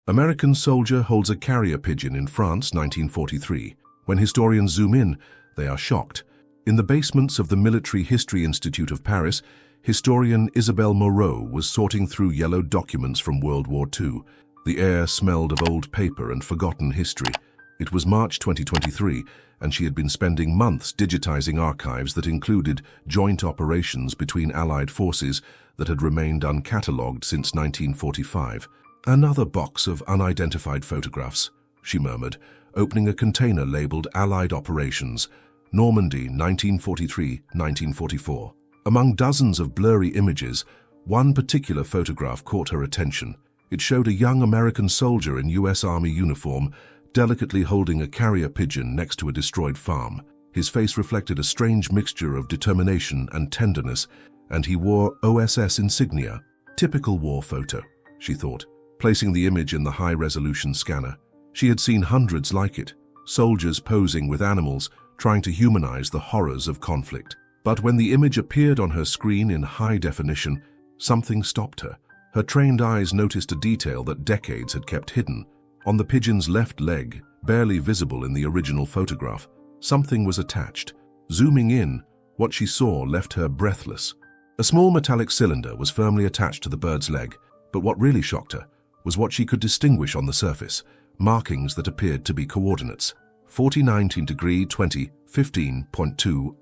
American soldier holds a carrier pigeon in France, 1943. When historians zoom in, they are shocked. In the basements of the Military History Institute of Paris, historian Isabelle Moreau was sorting through yellow documents from World War II. The air smelled of old paper and forgotten history. It was March 2023, and she had been spending months digitizing archives that included joint operations between Allied forces that had remained uncatalogued since 1945. "Another box of unidentified photographs," she murmured, opening a container labeled Allied Operations, Normandy 1943-1944. Among dozens of blurry images, one particular photograph caught her attention. It showed a young American soldier in U.S. Army uniform delicately holding a carrier pigeon next to a destroyed farm. His face reflected a strange mixture of determination and tenderness, and he wore OSS insignia. Typical war photo, she thought, placing the image in the high-resolution scanner. She had seen hundreds like it, soldiers posing with animals, trying to humanize the horrors of conflict. But when the image appeared on her screen in high definition, something stopped her. Her trained eyes noticed a detail that decades had kept hidden. On the pigeon's left leg, barely visible in the original photograph, something was attached. Zooming in, what she saw left her breathless. A small metallic cylinder was firmly attached to the bird's leg, but what really shocked her was what she could distinguish on the surface, markings that appeared to be coordinates. 4019 degree 20, 15.2,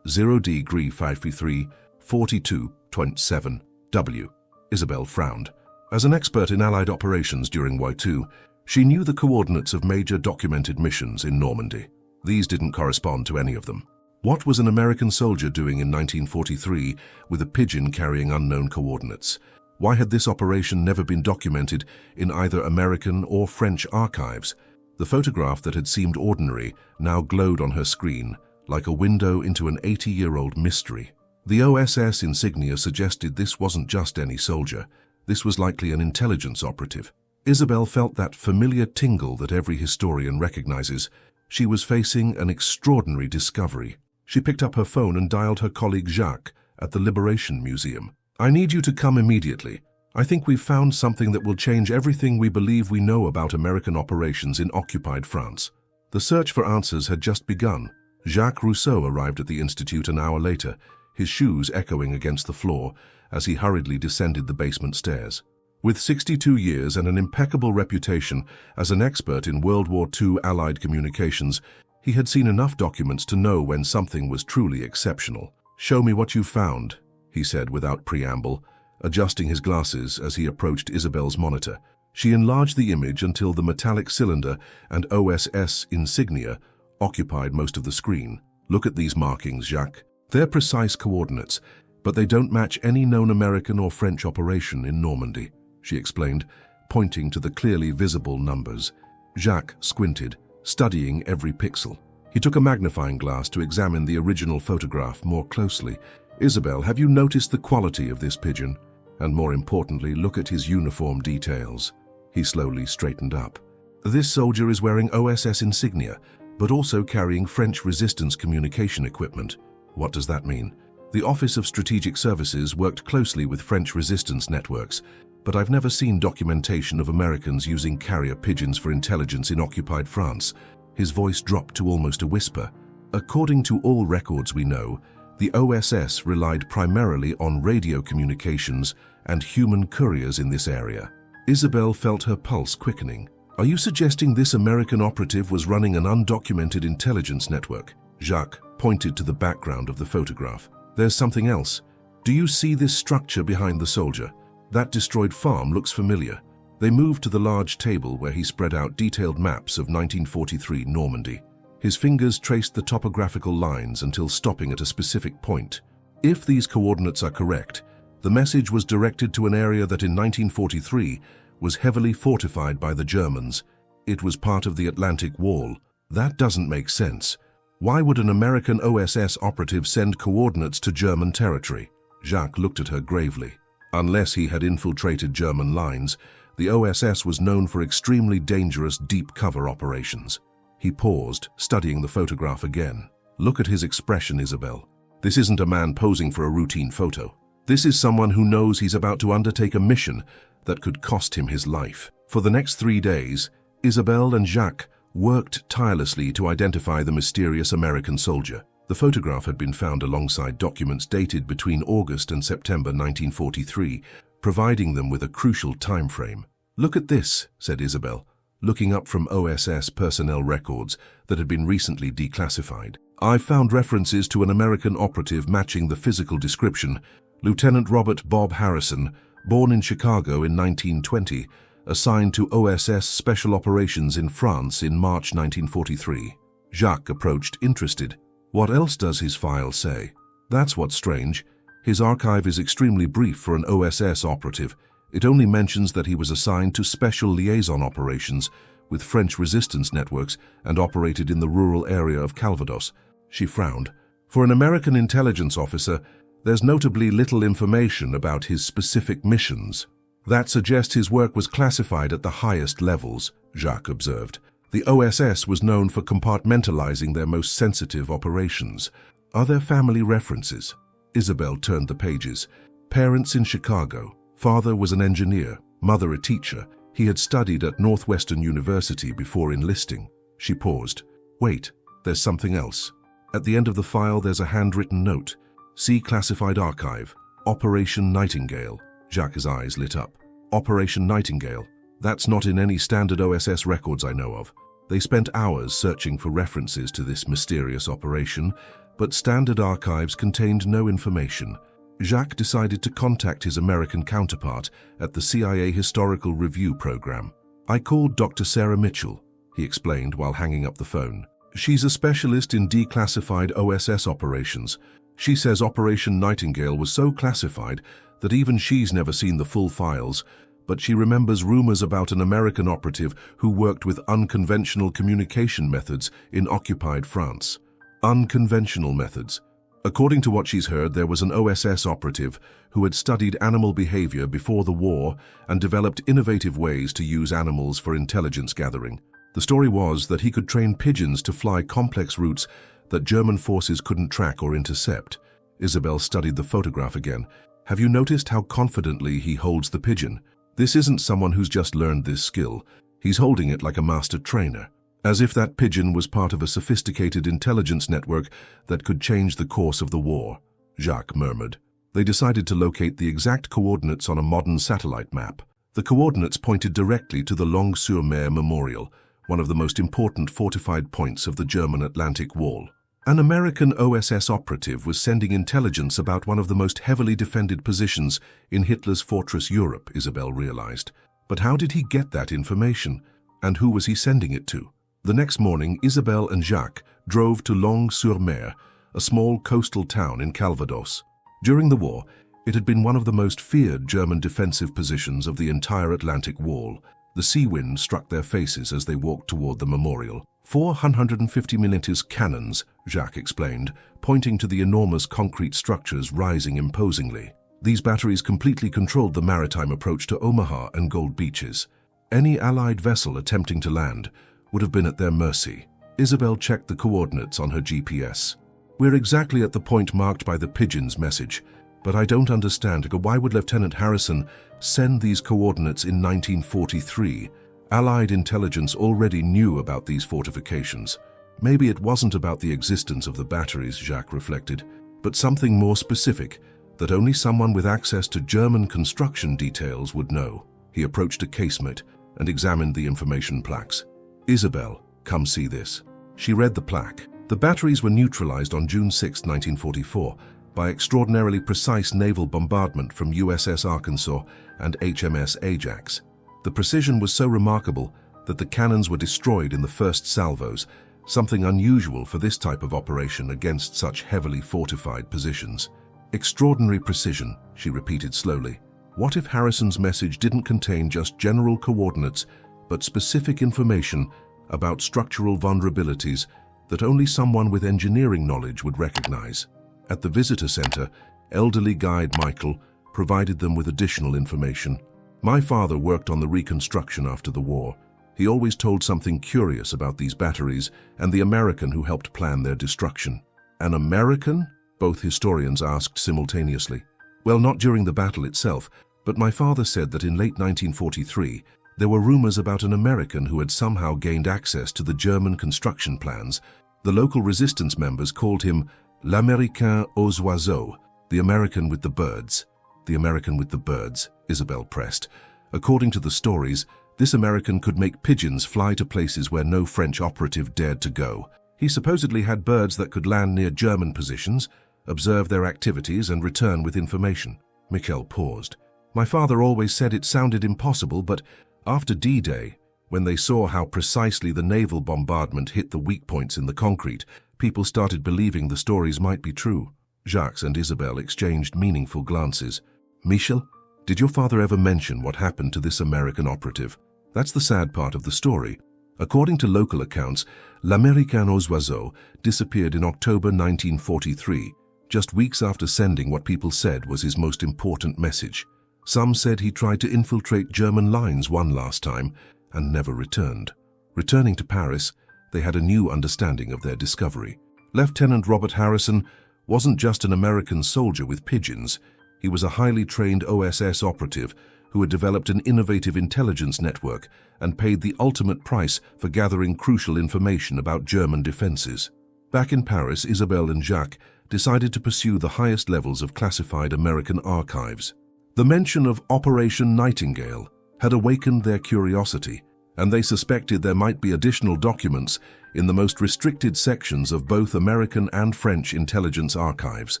0 degree 53, 42.7, W. Isabelle frowned. As an expert in Allied operations during World War II, she knew the coordinates of major documented missions in Normandy. These didn't correspond to any of them. What was an American soldier doing in 1943 with a pigeon carrying unknown coordinates? Why had this operation never been documented in either American or French archives? The photograph that had seemed ordinary now glowed on her screen, like a window into an 80-year-old mystery. The OSS insignia suggested this wasn't just any soldier. This was likely an intelligence operative. Isabelle felt that familiar tingle that every historian recognizes. She was facing an extraordinary discovery. She picked up her phone and dialed her colleague Jacques at the Liberation Museum. "I need you to come immediately. I think we've found something that will change everything we believe we know about American operations in occupied France." The search for answers had just begun. Jacques Rousseau arrived at the Institute an hour later, his shoes echoing against the floor as he hurriedly descended the basement stairs. With 62 years and an impeccable reputation as an expert in World War II Allied communications, he had seen enough documents to know when something was truly exceptional. "Show me what you found," he said without preamble, adjusting his glasses as he approached Isabelle's monitor. She enlarged the image until the metallic cylinder and OSS insignia occupied most of the screen. "Look at these markings, Jacques. They're precise coordinates, but they don't match any known American or French operation in Normandy," she explained, pointing to the clearly visible numbers. Jacques squinted, studying every pixel. He took a magnifying glass to examine the original photograph more closely. "Isabelle, have you noticed the quality of this pigeon? And more importantly, look at his uniform details." He slowly straightened up. "This soldier is wearing OSS insignia, but also carrying French resistance communication equipment. What does that mean?" The Office of Strategic Services worked closely with French resistance networks, but I've never seen documentation of Americans using carrier pigeons for intelligence in occupied France. His voice dropped to almost a whisper. "According to all records we know, the OSS relied primarily on radio communications and human couriers in this area." Isabelle felt her pulse quickening. "Are you suggesting this American operative was running an undocumented intelligence network?" Jacques pointed to the background of the photograph. "There's something else. Do you see this structure behind the soldier? That destroyed farm looks familiar." They moved to the large table where he spread out detailed maps of 1943 Normandy. His fingers traced the topographical lines until stopping at a specific point. If these coordinates are correct, the message was directed to an area that in 1943 was heavily fortified by the Germans. It was part of the Atlantic Wall. That doesn't make sense. Why would an American OSS operative send coordinates to German territory? Jacques looked at her gravely. Unless he had infiltrated German lines, the OSS was known for extremely dangerous deep cover operations. He paused, studying the photograph again. "Look at his expression, Isabelle. This isn't a man posing for a routine photo. This is someone who knows he's about to undertake a mission that could cost him his life." For the next 3 days, Isabelle and Jacques worked tirelessly to identify the mysterious American soldier. The photograph had been found alongside documents dated between August and September 1943, providing them with a crucial time frame. "Look at this," said Isabelle, looking up from OSS personnel records that had been recently declassified. "I've found references to an American operative matching the physical description, Lieutenant Robert Bob Harrison, born in Chicago in 1920, assigned to OSS Special Operations in France in March 1943. Jacques approached, interested. "What else does his file say?" "That's what's strange. His archive is extremely brief for an OSS operative. It only mentions that he was assigned to special liaison operations with French resistance networks and operated in the rural area of Calvados." She frowned. "For an American intelligence officer, there's notably little information about his specific missions." "That suggests his work was classified at the highest levels," Jacques observed. "The OSS was known for compartmentalizing their most sensitive operations. Are there family references?" Isabelle turned the pages. "Parents in Chicago. Father was an engineer, mother a teacher. He had studied at Northwestern University before enlisting." She paused. "Wait, there's something else." At the end of the file, there's a handwritten note. "See classified archive. Operation Nightingale." Jacques' eyes lit up. "Operation Nightingale. That's not in any standard OSS records I know of." They spent hours searching for references to this mysterious operation, but standard archives contained no information. Jacques decided to contact his American counterpart at the CIA Historical Review Program. "I called Dr. Sarah Mitchell," he explained while hanging up the phone. "She's a specialist in declassified OSS operations. She says Operation Nightingale was so classified that even she's never seen the full files, but she remembers rumors about an American operative who worked with unconventional communication methods in occupied France." Unconventional methods. According to what she's heard, there was an OSS operative who had studied animal behavior before the war and developed innovative ways to use animals for intelligence gathering. The story was that he could train pigeons to fly complex routes that German forces couldn't track or intercept. Isabelle studied the photograph again. "Have you noticed how confidently he holds the pigeon? This isn't someone who's just learned this skill. He's holding it like a master trainer, as if that pigeon was part of a sophisticated intelligence network that could change the course of the war," Jacques murmured. They decided to locate the exact coordinates on a modern satellite map. The coordinates pointed directly to the Longues-sur-Mer Memorial, one of the most important fortified points of the German Atlantic Wall. An American OSS operative was sending intelligence about one of the most heavily defended positions in Hitler's Fortress Europe, Isabelle realized. But how did he get that information? And who was he sending it to? The next morning, Isabelle and Jacques drove to Longues-sur-Mer, a small coastal town in Calvados. During the war, it had been one of the most feared German defensive positions of the entire Atlantic Wall. The sea wind struck their faces as they walked toward the memorial. 450mm cannons, Jacques explained, pointing to the enormous concrete structures rising imposingly. These batteries completely controlled the maritime approach to Omaha and Gold Beaches. Any Allied vessel attempting to land would have been at their mercy. Isabelle checked the coordinates on her GPS. "We're exactly at the point marked by the pigeon's message, but I don't understand why would Lieutenant Harrison send these coordinates in 1943? Allied intelligence already knew about these fortifications. Maybe it wasn't about the existence of the batteries," Jacques reflected, but something more specific that only someone with access to German construction details would know. He approached a casemate and examined the information plaques. "Isabelle, come see this." She read the plaque. The batteries were neutralized on June 6, 1944, by extraordinarily precise naval bombardment from USS Arkansas and HMS Ajax. The precision was so remarkable that the cannons were destroyed in the first salvos, something unusual for this type of operation against such heavily fortified positions. "Extraordinary precision," she repeated slowly. What if Harrison's message didn't contain just general coordinates, but specific information about structural vulnerabilities that only someone with engineering knowledge would recognize? At the visitor center, elderly guide Michael provided them with additional information. "My father worked on the reconstruction after the war. He always told something curious about these batteries and the American who helped plan their destruction." "An American?" both historians asked simultaneously. "Well, not during the battle itself, but my father said that in late 1943, There were rumors about an American who had somehow gained access to the German construction plans. The local resistance members called him l'Américain aux oiseaux, the American with the birds. The American with the birds, Isabel pressed. According to the stories, this American could make pigeons fly to places where no French operative dared to go. He supposedly had birds that could land near German positions, observe their activities, and return with information. Michel paused. My father always said it sounded impossible, but after D-Day, when they saw how precisely the naval bombardment hit the weak points in the concrete, people started believing the stories might be true. Jacques and Isabel exchanged meaningful glances. Michel, did your father ever mention what happened to this American operative? That's the sad part of the story. According to local accounts, l'Américain aux oiseaux disappeared in October 1943, just weeks after sending what people said was his most important message. Some said he tried to infiltrate German lines one last time and never returned. Returning to Paris, they had a new understanding of their discovery. Lieutenant Robert Harrison wasn't just an American soldier with pigeons. He was a highly trained OSS operative who had developed an innovative intelligence network and paid the ultimate price for gathering crucial information about German defenses. Back in Paris, Isabel and Jacques decided to pursue the highest levels of classified American archives. The mention of Operation Nightingale had awakened their curiosity, and they suspected there might be additional documents in the most restricted sections of both American and French intelligence archives.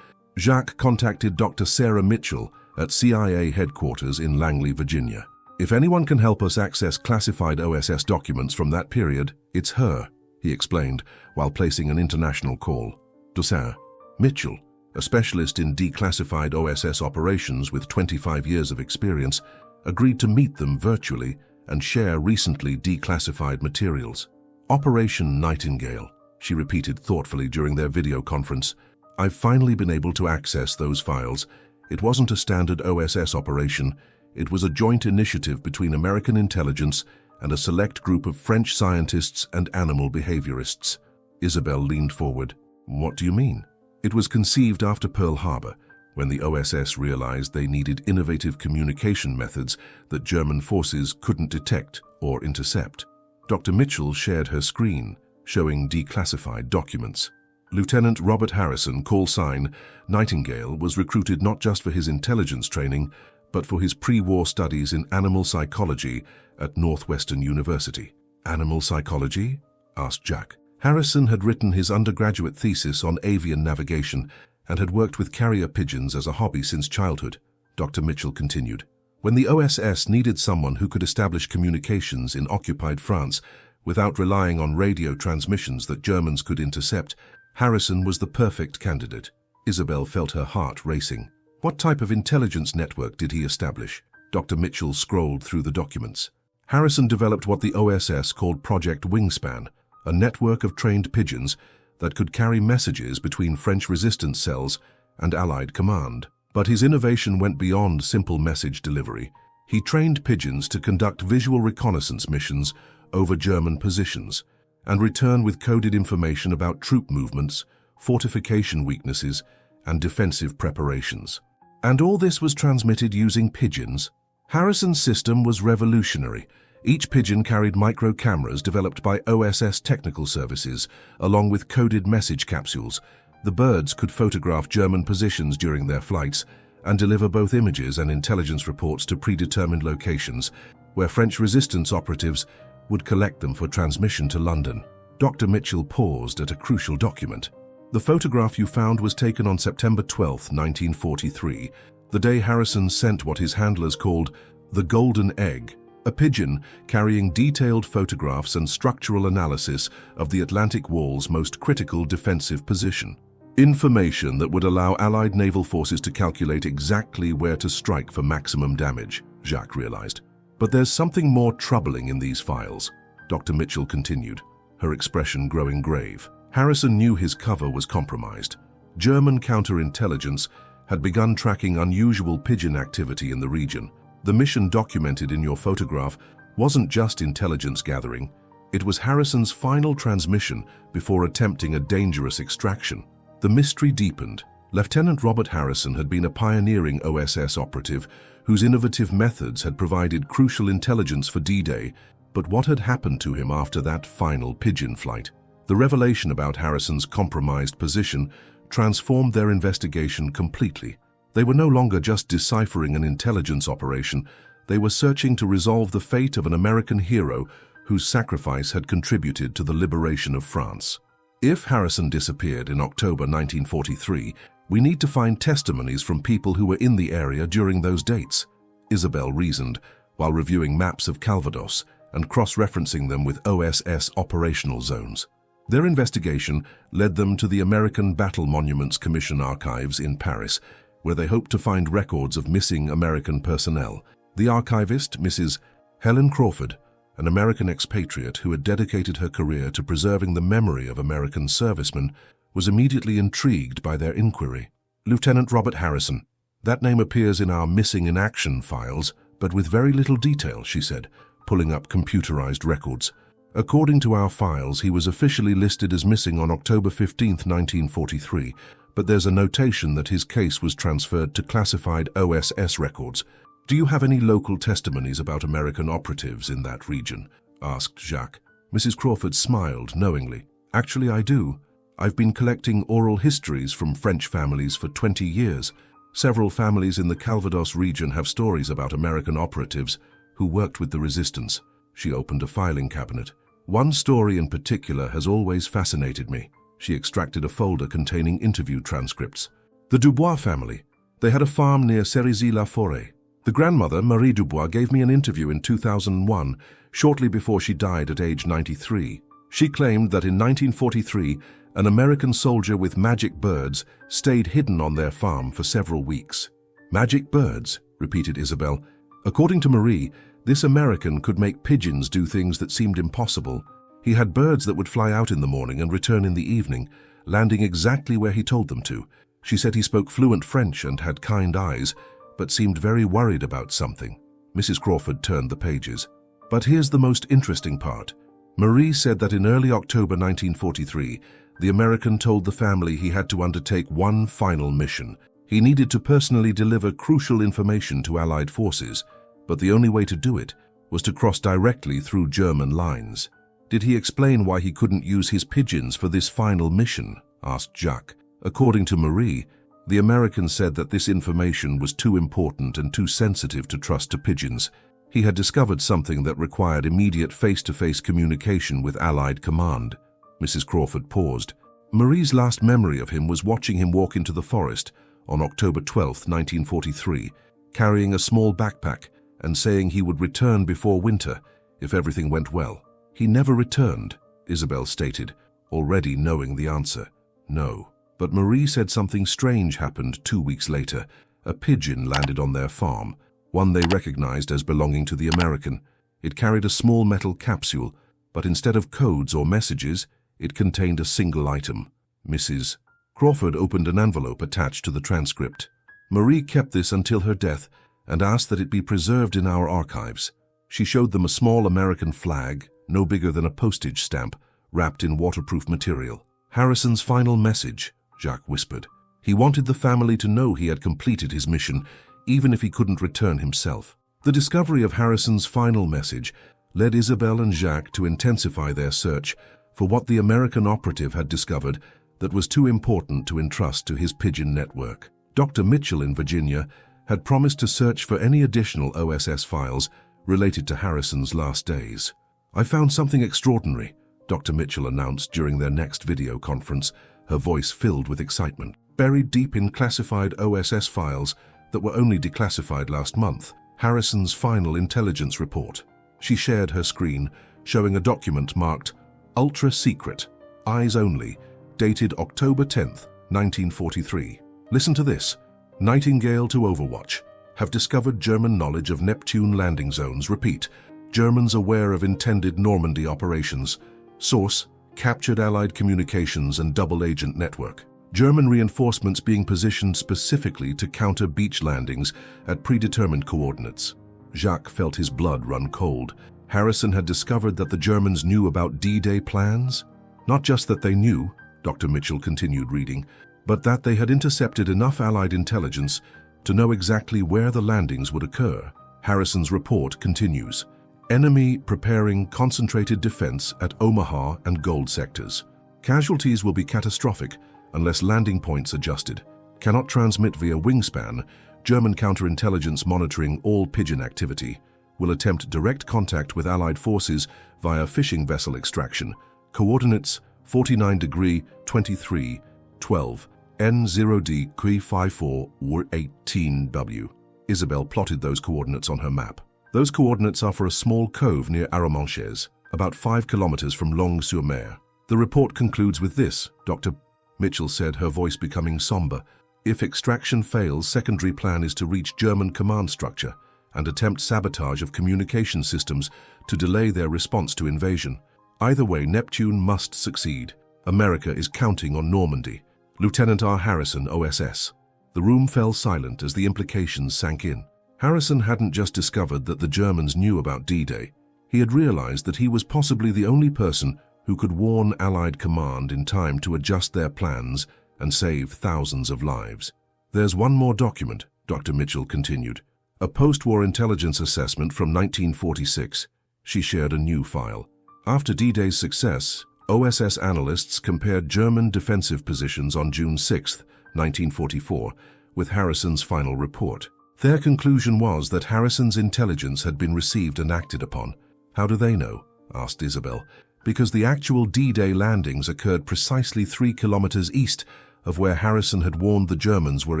Jacques contacted Dr. Sarah Mitchell at CIA headquarters in Langley, Virginia. If anyone can help us access classified OSS documents from that period, it's her, he explained while placing an international call. Dr. Mitchell, a specialist in declassified OSS operations with 25 years of experience, agreed to meet them virtually and share recently declassified materials. Operation Nightingale, she repeated thoughtfully during their video conference. I've finally been able to access those files. It wasn't a standard OSS operation. It was a joint initiative between American intelligence and a select group of French scientists and animal behaviorists. Isabel leaned forward. What do you mean? It was conceived after Pearl Harbor, when the OSS realized they needed innovative communication methods that German forces couldn't detect or intercept. Dr. Mitchell shared her screen, showing declassified documents. Lieutenant Robert Harrison, call sign Nightingale, was recruited not just for his intelligence training, but for his pre-war studies in animal psychology at Northwestern University. Animal psychology? Asked Jack. Harrison had written his undergraduate thesis on avian navigation and had worked with carrier pigeons as a hobby since childhood, Dr. Mitchell continued. When the OSS needed someone who could establish communications in occupied France without relying on radio transmissions that Germans could intercept, Harrison was the perfect candidate. Isabel felt her heart racing. What type of intelligence network did he establish? Dr. Mitchell scrolled through the documents. Harrison developed what the OSS called Project Wingspan, a network of trained pigeons that could carry messages between French resistance cells and Allied command. But his innovation went beyond simple message delivery. He trained pigeons to conduct visual reconnaissance missions over German positions and return with coded information about troop movements, fortification weaknesses, and defensive preparations. And all this was transmitted using pigeons. Harrison's system was revolutionary. Each pigeon carried micro cameras developed by OSS Technical Services, along with coded message capsules. The birds could photograph German positions during their flights and deliver both images and intelligence reports to predetermined locations, where French resistance operatives would collect them for transmission to London. Dr. Mitchell paused at a crucial document. The photograph you found was taken on September 12, 1943, the day Harrison sent what his handlers called the Golden Egg, a pigeon carrying detailed photographs and structural analysis of the Atlantic Wall's most critical defensive position. Information that would allow Allied naval forces to calculate exactly where to strike for maximum damage, Jacques realized. But there's something more troubling in these files, Dr. Mitchell continued, her expression growing grave. Harrison knew his cover was compromised. German counterintelligence had begun tracking unusual pigeon activity in the region. The mission documented in your photograph wasn't just intelligence gathering, it was Harrison's final transmission before attempting a dangerous extraction. The mystery deepened. Lieutenant Robert Harrison had been a pioneering OSS operative whose innovative methods had provided crucial intelligence for D-Day. But what had happened to him after that final pigeon flight? The revelation about Harrison's compromised position transformed their investigation completely. They were no longer just deciphering an intelligence operation, they were searching to resolve the fate of an American hero whose sacrifice had contributed to the liberation of France. If Harrison disappeared in October 1943, we need to find testimonies from people who were in the area during those dates, Isabel reasoned, while reviewing maps of Calvados and cross-referencing them with OSS operational zones. Their investigation led them to the American Battle Monuments Commission archives in Paris, where they hoped to find records of missing American personnel. The archivist, Mrs. Helen Crawford, an American expatriate who had dedicated her career to preserving the memory of American servicemen, was immediately intrigued by their inquiry. Lieutenant Robert Harrison. That name appears in our missing in action files, but with very little detail, she said, pulling up computerized records. According to our files, he was officially listed as missing on October 15, 1943, but there's a notation that his case was transferred to classified OSS records. Do you have any local testimonies about American operatives in that region? Asked Jacques. Mrs. Crawford smiled knowingly. Actually, I do. I've been collecting oral histories from French families for 20 years. Several families in the Calvados region have stories about American operatives who worked with the resistance. She opened a filing cabinet. One story in particular has always fascinated me. She extracted a folder containing interview transcripts. The Dubois family. They had a farm near Cerisy-la-Forêt. The grandmother, Marie Dubois, gave me an interview in 2001, shortly before she died at age 93. She claimed that in 1943, an American soldier with magic birds stayed hidden on their farm for several weeks. Magic birds, repeated Isabel. According to Marie, this American could make pigeons do things that seemed impossible. He had birds that would fly out in the morning and return in the evening, landing exactly where he told them to. She said he spoke fluent French and had kind eyes, but seemed very worried about something. Mrs. Crawford turned the pages. But here's the most interesting part. Marie said that in early October 1943, the American told the family he had to undertake one final mission. He needed to personally deliver crucial information to Allied forces, but the only way to do it was to cross directly through German lines. Did he explain why he couldn't use his pigeons for this final mission? Asked Jacques. According to Marie, the American said that this information was too important and too sensitive to trust to pigeons. He had discovered something that required immediate face-to-face communication with Allied command. Mrs. Crawford paused. Marie's last memory of him was watching him walk into the forest on October 12, 1943, carrying a small backpack and saying he would return before winter if everything went well. He never returned, Isabel stated, already knowing the answer. No. But Marie said something strange happened 2 weeks later. A pigeon landed on their farm, one they recognized as belonging to the American. It carried a small metal capsule, but instead of codes or messages, it contained a single item. Mrs. Crawford opened an envelope attached to the transcript. Marie kept this until her death and asked that it be preserved in our archives. She showed them a small American flag, no bigger than a postage stamp, wrapped in waterproof material. Harrison's final message, Jacques whispered. He wanted the family to know he had completed his mission, even if he couldn't return himself. The discovery of Harrison's final message led Isabel and Jacques to intensify their search for what the American operative had discovered that was too important to entrust to his pigeon network. Dr. Mitchell in Virginia had promised to search for any additional OSS files related to Harrison's last days. I found something extraordinary, Dr. Mitchell announced during their next video conference, her voice filled with excitement. Buried deep in classified OSS files that were only declassified last month, Harrison's final intelligence report. She shared her screen, showing a document marked Ultra Secret, Eyes Only, dated October 10th, 1943. Listen to this. Nightingale to Overwatch. Have discovered German knowledge of Neptune landing zones. Repeat. Germans aware of intended Normandy operations. Source, captured Allied communications and double-agent network. German reinforcements being positioned specifically to counter beach landings at predetermined coordinates. Jacques felt his blood run cold. Harrison had discovered that the Germans knew about D-Day plans? Not just that they knew, Dr. Mitchell continued reading, but that they had intercepted enough Allied intelligence to know exactly where the landings would occur. Harrison's report continues. Enemy preparing concentrated defense at Omaha and Gold sectors. Casualties will be catastrophic unless landing points adjusted. Cannot transmit via wingspan. German counterintelligence monitoring all pigeon activity. Will attempt direct contact with Allied forces via fishing vessel extraction. Coordinates 49 degree 23 12 N0D Qui 54 or 18W. Isabel plotted those coordinates on her map. Those coordinates are for a small cove near Arromanches, about 5 kilometers from Longues-sur-Mer. The report concludes with this, Dr. Mitchell said, her voice becoming somber. If extraction fails, secondary plan is to reach German command structure and attempt sabotage of communication systems to delay their response to invasion. Either way, Neptune must succeed. America is counting on Normandy. Lieutenant R. Harrison, OSS. The room fell silent as the implications sank in. Harrison hadn't just discovered that the Germans knew about D-Day. He had realized that he was possibly the only person who could warn Allied command in time to adjust their plans and save thousands of lives. There's one more document, Dr. Mitchell continued. A post-war intelligence assessment from 1946. She shared a new file. After D-Day's success, OSS analysts compared German defensive positions on June 6, 1944, with Harrison's final report. Their conclusion was that Harrison's intelligence had been received and acted upon. How do they know? Asked Isabel. Because the actual D-Day landings occurred precisely 3 kilometers east of where Harrison had warned the Germans were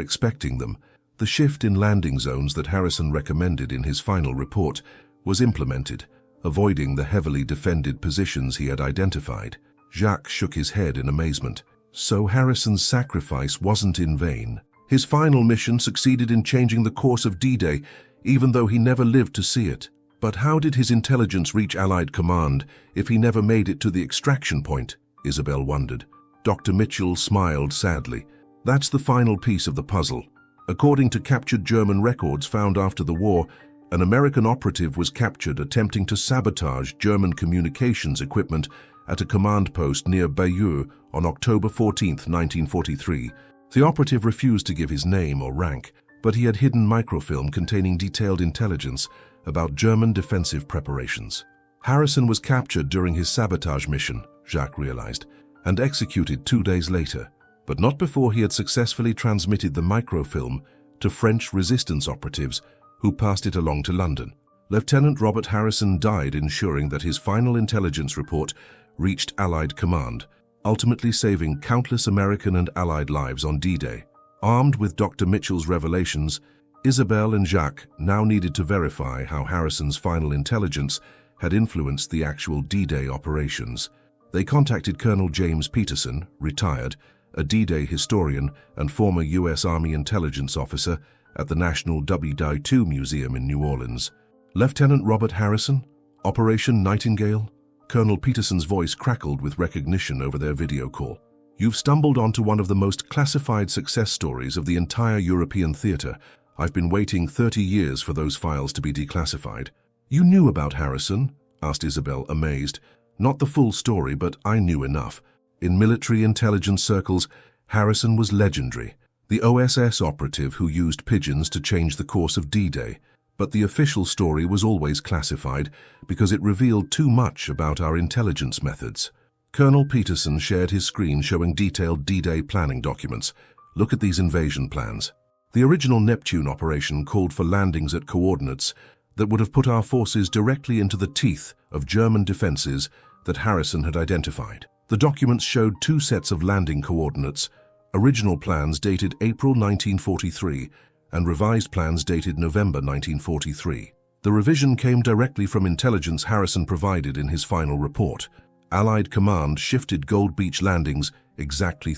expecting them. The shift in landing zones that Harrison recommended in his final report was implemented, avoiding the heavily defended positions he had identified. Jacques shook his head in amazement. So Harrison's sacrifice wasn't in vain. His final mission succeeded in changing the course of D-Day, even though he never lived to see it. But how did his intelligence reach Allied command if he never made it to the extraction point? Isabel wondered. Dr. Mitchell smiled sadly. That's the final piece of the puzzle. According to captured German records found after the war, an American operative was captured attempting to sabotage German communications equipment at a command post near Bayeux on October 14, 1943. The operative refused to give his name or rank, but he had hidden microfilm containing detailed intelligence about German defensive preparations. Harrison was captured during his sabotage mission, Jacques realized, and executed 2 days later, but not before he had successfully transmitted the microfilm to French resistance operatives who passed it along to London. Lieutenant Robert Harrison died ensuring that his final intelligence report reached Allied command, ultimately saving countless American and Allied lives on D-Day. Armed with Dr. Mitchell's revelations, Isabel and Jacques now needed to verify how Harrison's final intelligence had influenced the actual D-Day operations. They contacted Colonel James Peterson, retired, a D-Day historian and former U.S. Army intelligence officer at the National D-Day II Museum in New Orleans. Lieutenant Robert Harrison, Operation Nightingale? Colonel Peterson's voice crackled with recognition over their video call. You've stumbled onto one of the most classified success stories of the entire European theater. I've been waiting 30 years for those files to be declassified. You knew about Harrison? Asked Isabel, amazed. Not the full story, but I knew enough. In military intelligence circles, Harrison was legendary, the OSS operative who used pigeons to change the course of D-Day. But the official story was always classified because it revealed too much about our intelligence methods. Colonel Peterson shared his screen showing detailed D-Day planning documents. Look at these invasion plans. The original Neptune operation called for landings at coordinates that would have put our forces directly into the teeth of German defenses that Harrison had identified. The documents showed 2 sets of landing coordinates, original plans dated April 1943 and revised plans dated November 1943. The revision came directly from intelligence Harrison provided in his final report. Allied command shifted Gold Beach landings exactly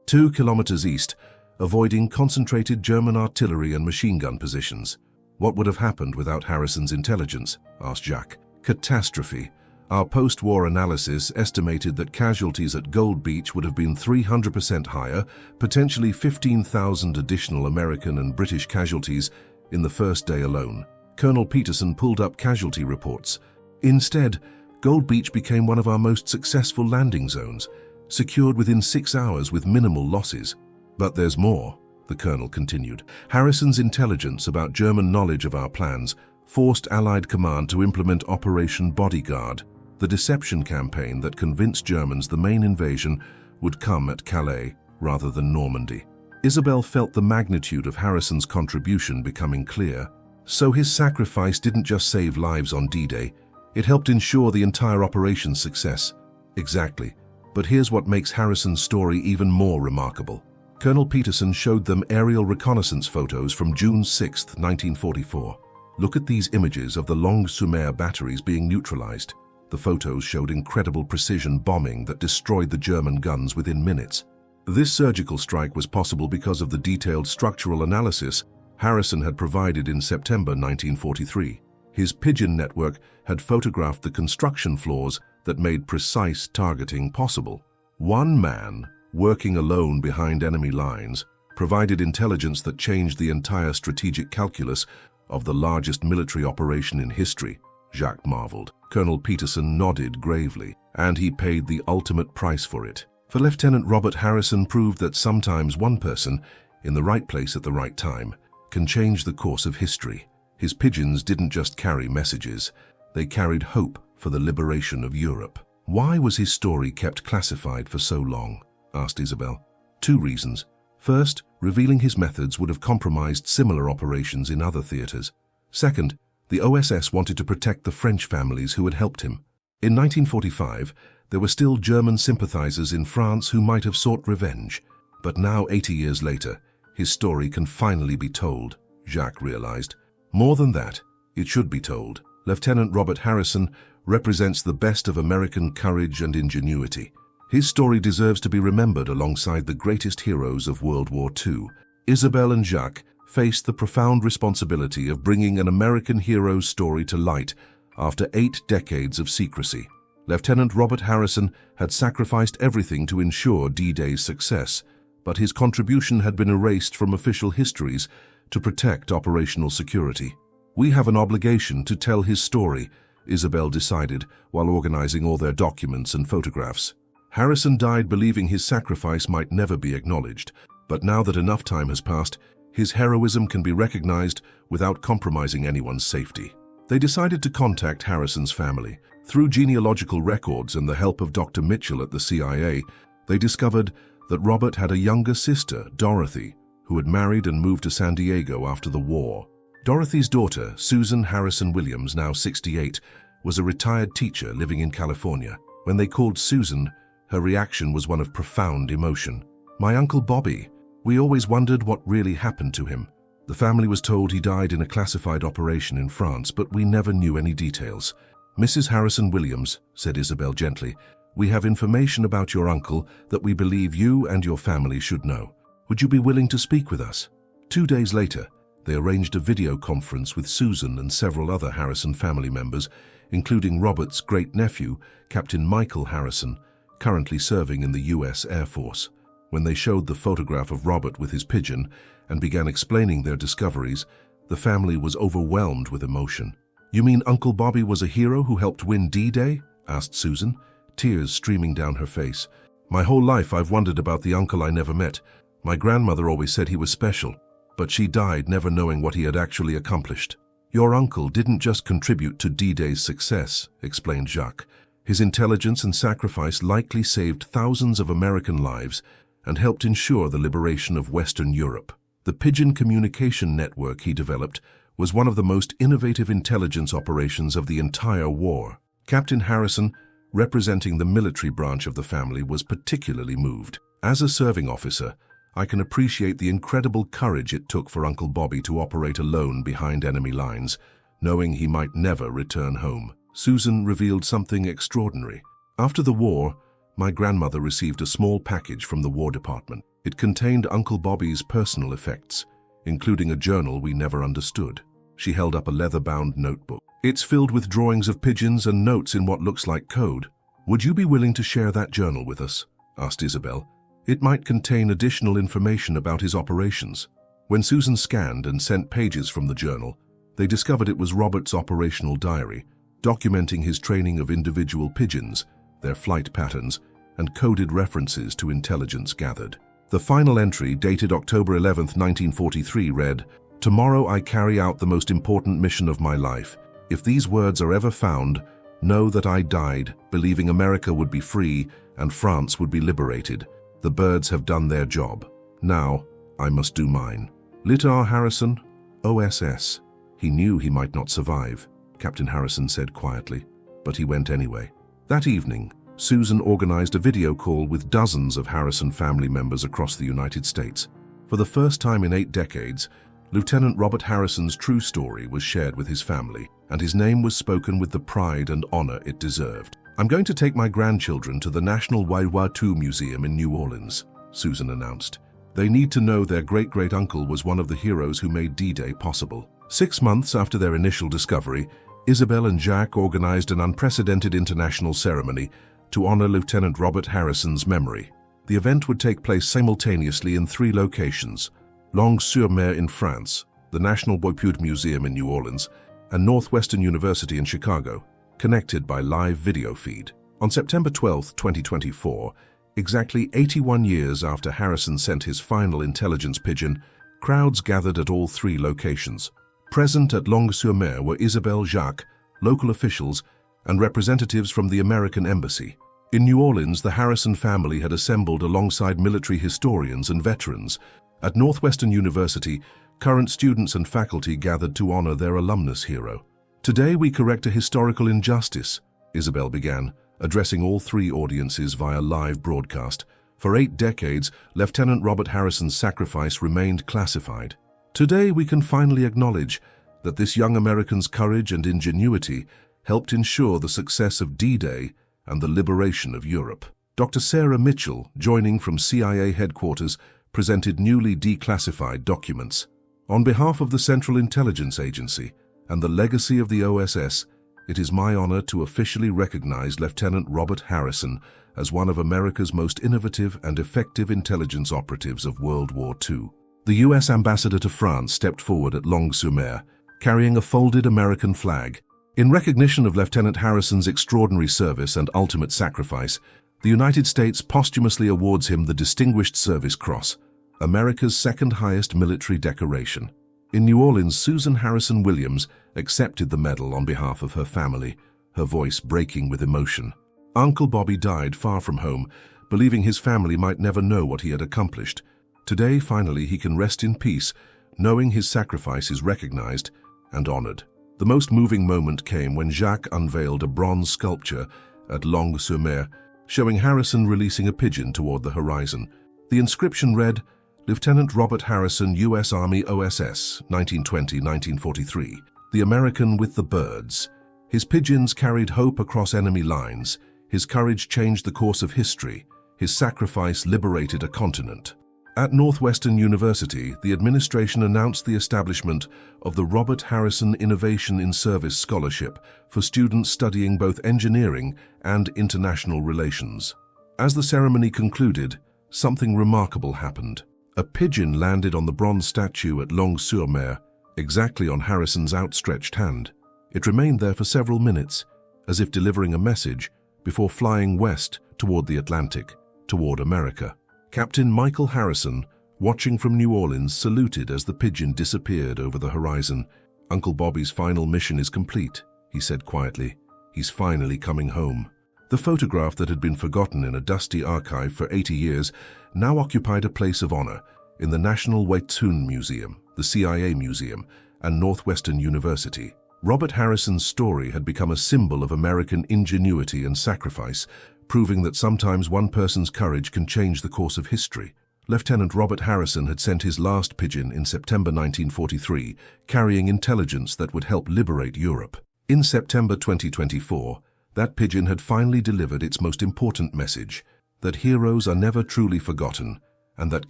2 kilometers east, avoiding concentrated German artillery and machine gun positions. What would have happened without Harrison's intelligence? Asked Jacques. Catastrophe. Our post-war analysis estimated that casualties at Gold Beach would have been 300% higher, potentially 15,000 additional American and British casualties in the first day alone. Colonel Peterson pulled up casualty reports. Instead, Gold Beach became one of our most successful landing zones, secured within 6 hours with minimal losses. But there's more. the colonel continued. Harrison's intelligence about German knowledge of our plans forced Allied command to implement Operation Bodyguard, the deception campaign that convinced Germans the main invasion would come at Calais rather than Normandy. Isabel felt the magnitude of Harrison's contribution becoming clear. So his sacrifice didn't just save lives on D-Day, it helped ensure the entire operation's success. Exactly. But here's what makes Harrison's story even more remarkable. Colonel Peterson showed them aerial reconnaissance photos from June 6, 1944. Look at these images of the Longue-sur-Mer batteries being neutralized. The photos showed incredible precision bombing that destroyed the German guns within minutes. This surgical strike was possible because of the detailed structural analysis Harrison had provided in September 1943. His pigeon network had photographed the construction floors that made precise targeting possible. One man, working alone behind enemy lines, provided intelligence that changed the entire strategic calculus of the largest military operation in history, Jacques marveled. Colonel Peterson nodded gravely, and he paid the ultimate price for it. For Lieutenant Robert Harrison proved that sometimes one person, in the right place at the right time, can change the course of history. His pigeons didn't just carry messages, they carried hope for the liberation of Europe. Why was his story kept classified for so long? Asked Isabel. 2 reasons. First, revealing his methods would have compromised similar operations in other theaters. Second, the OSS wanted to protect the French families who had helped him. In 1945, there were still German sympathizers in France who might have sought revenge. But now, 80 years later, his story can finally be told, Jacques realized. More than that, it should be told. Lieutenant Robert Harrison represents the best of American courage and ingenuity. His story deserves to be remembered alongside the greatest heroes of World War II. Isabel and Jacques faced the profound responsibility of bringing an American hero's story to light after 8 decades of secrecy. Lieutenant Robert Harrison had sacrificed everything to ensure D-Day's success, but his contribution had been erased from official histories to protect operational security. We have an obligation to tell his story, Isabel decided while organizing all their documents and photographs. Harrison died believing his sacrifice might never be acknowledged, but now that enough time has passed, his heroism can be recognized without compromising anyone's safety. They decided to contact Harrison's family. Through genealogical records and the help of Dr. Mitchell at the CIA, they discovered that Robert had a younger sister, Dorothy, who had married and moved to San Diego after the war. Dorothy's daughter, Susan Harrison Williams, now 68, was a retired teacher living in California. When they called Susan, her reaction was one of profound emotion. "My Uncle Bobby. We always wondered what really happened to him. The family was told he died in a classified operation in France, but we never knew any details." "Mrs. Harrison Williams," said Isabel gently, "we have information about your uncle that we believe you and your family should know. Would you be willing to speak with us?" 2 days later, they arranged a video conference with Susan and several other Harrison family members, including Robert's great-nephew, Captain Michael Harrison, currently serving in the U.S. Air Force. When they showed the photograph of Robert with his pigeon and began explaining their discoveries, the family was overwhelmed with emotion. "You mean Uncle Bobby was a hero who helped win D-Day?" asked Susan, tears streaming down her face. "My whole life I've wondered about the uncle I never met. My grandmother always said he was special, but she died never knowing what he had actually accomplished." "Your uncle didn't just contribute to D-Day's success," explained Jacques. "His intelligence and sacrifice likely saved thousands of American lives and helped ensure the liberation of Western Europe. The pigeon communication network he developed was one of the most innovative intelligence operations of the entire war." Captain Harrison, representing the military branch of the family, was particularly moved. "As a serving officer, I can appreciate the incredible courage it took for Uncle Bobby to operate alone behind enemy lines, knowing he might never return home." Susan revealed something extraordinary. "After the war, my grandmother received a small package from the War Department. It contained Uncle Bobby's personal effects, including a journal we never understood." She held up a leather-bound notebook. "It's filled with drawings of pigeons and notes in what looks like code. Would you be willing to share that journal with us?" asked Isabel. "It might contain additional information about his operations." When Susan scanned and sent pages from the journal, they discovered it was Robert's operational diary, documenting his training of individual pigeons, their flight patterns, and coded references to intelligence gathered. The final entry, dated October 11, 1943, read, "Tomorrow I carry out the most important mission of my life. If these words are ever found, know that I died, believing America would be free and France would be liberated. The birds have done their job. Now, I must do mine." "Lieutenant Harrison, OSS." He knew he might not survive, Captain Harrison said quietly, but he went anyway. That evening, Susan organized a video call with dozens of Harrison family members across the United States. For the first time in 8 decades, Lieutenant Robert Harrison's true story was shared with his family, and his name was spoken with the pride and honor it deserved. "I'm going to take my grandchildren to the National World War II Museum in New Orleans," Susan announced. "They need to know their great-great-uncle was one of the heroes who made D-Day possible." 6 months after their initial discovery, Isabel and Jacques organized an unprecedented international ceremony to honor Lieutenant Robert Harrison's memory. The event would take place simultaneously in 3 locations: Longues-sur-Mer in France, the National World War II Museum in New Orleans, and Northwestern University in Chicago, connected by live video feed. On September 12, 2024, exactly 81 years after Harrison sent his final intelligence pigeon, crowds gathered at all 3 locations. Present at Longues-sur-Mer were Isabel, Jacques, local officials, and representatives from the American Embassy. In New Orleans, the Harrison family had assembled alongside military historians and veterans. At Northwestern University, current students and faculty gathered to honor their alumnus hero. "Today we correct a historical injustice," Isabel began, addressing all 3 audiences via live broadcast. "For 8 decades, Lieutenant Robert Harrison's sacrifice remained classified. Today we can finally acknowledge that this young American's courage and ingenuity helped ensure the success of D-Day and the liberation of Europe." Dr. Sarah Mitchell, joining from CIA headquarters, presented newly declassified documents. "On behalf of the Central Intelligence Agency and the legacy of the OSS, it is my honor to officially recognize Lieutenant Robert Harrison as one of America's most innovative and effective intelligence operatives of World War II." The U.S. ambassador to France stepped forward at Longues-sur-Mer, carrying a folded American flag. In recognition of Lieutenant Harrison's extraordinary service and ultimate sacrifice, the United States posthumously awards him the Distinguished Service Cross, America's second-highest military decoration. In New Orleans, Susan Harrison Williams accepted the medal on behalf of her family, her voice breaking with emotion. Uncle Bobby died far from home, believing his family might never know what he had accomplished. Today, finally, he can rest in peace, knowing his sacrifice is recognized and honored. The most moving moment came when Jacques unveiled a bronze sculpture at Longues-sur-Mer, showing Harrison releasing a pigeon toward the horizon. The inscription read, "Lieutenant Robert Harrison, U.S. Army OSS, 1920-1943, the American with the birds. His pigeons carried hope across enemy lines. His courage changed the course of history. His sacrifice liberated a continent." At Northwestern University, the administration announced the establishment of the Robert Harrison Innovation in Service Scholarship for students studying both engineering and international relations. As the ceremony concluded, something remarkable happened. A pigeon landed on the bronze statue at Longues-sur-Mer, exactly on Harrison's outstretched hand. It remained there for several minutes, as if delivering a message, before flying west toward the Atlantic, toward America. Captain Michael Harrison, watching from New Orleans, saluted as the pigeon disappeared over the horizon. "Uncle Bobby's final mission is complete," he said quietly. "He's finally coming home." The photograph that had been forgotten in a dusty archive for 80 years now occupied a place of honor in the National World War II Museum, the CIA Museum, and Northwestern University. Robert Harrison's story had become a symbol of American ingenuity and sacrifice, proving that sometimes one person's courage can change the course of history. Lieutenant Robert Harrison had sent his last pigeon in September 1943, carrying intelligence that would help liberate Europe. In September 2024, that pigeon had finally delivered its most important message, that heroes are never truly forgotten, and that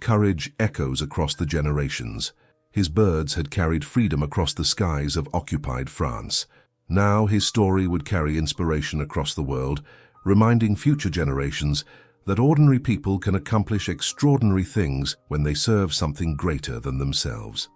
courage echoes across the generations. His birds had carried freedom across the skies of occupied France. Now his story would carry inspiration across the world, reminding future generations that ordinary people can accomplish extraordinary things when they serve something greater than themselves.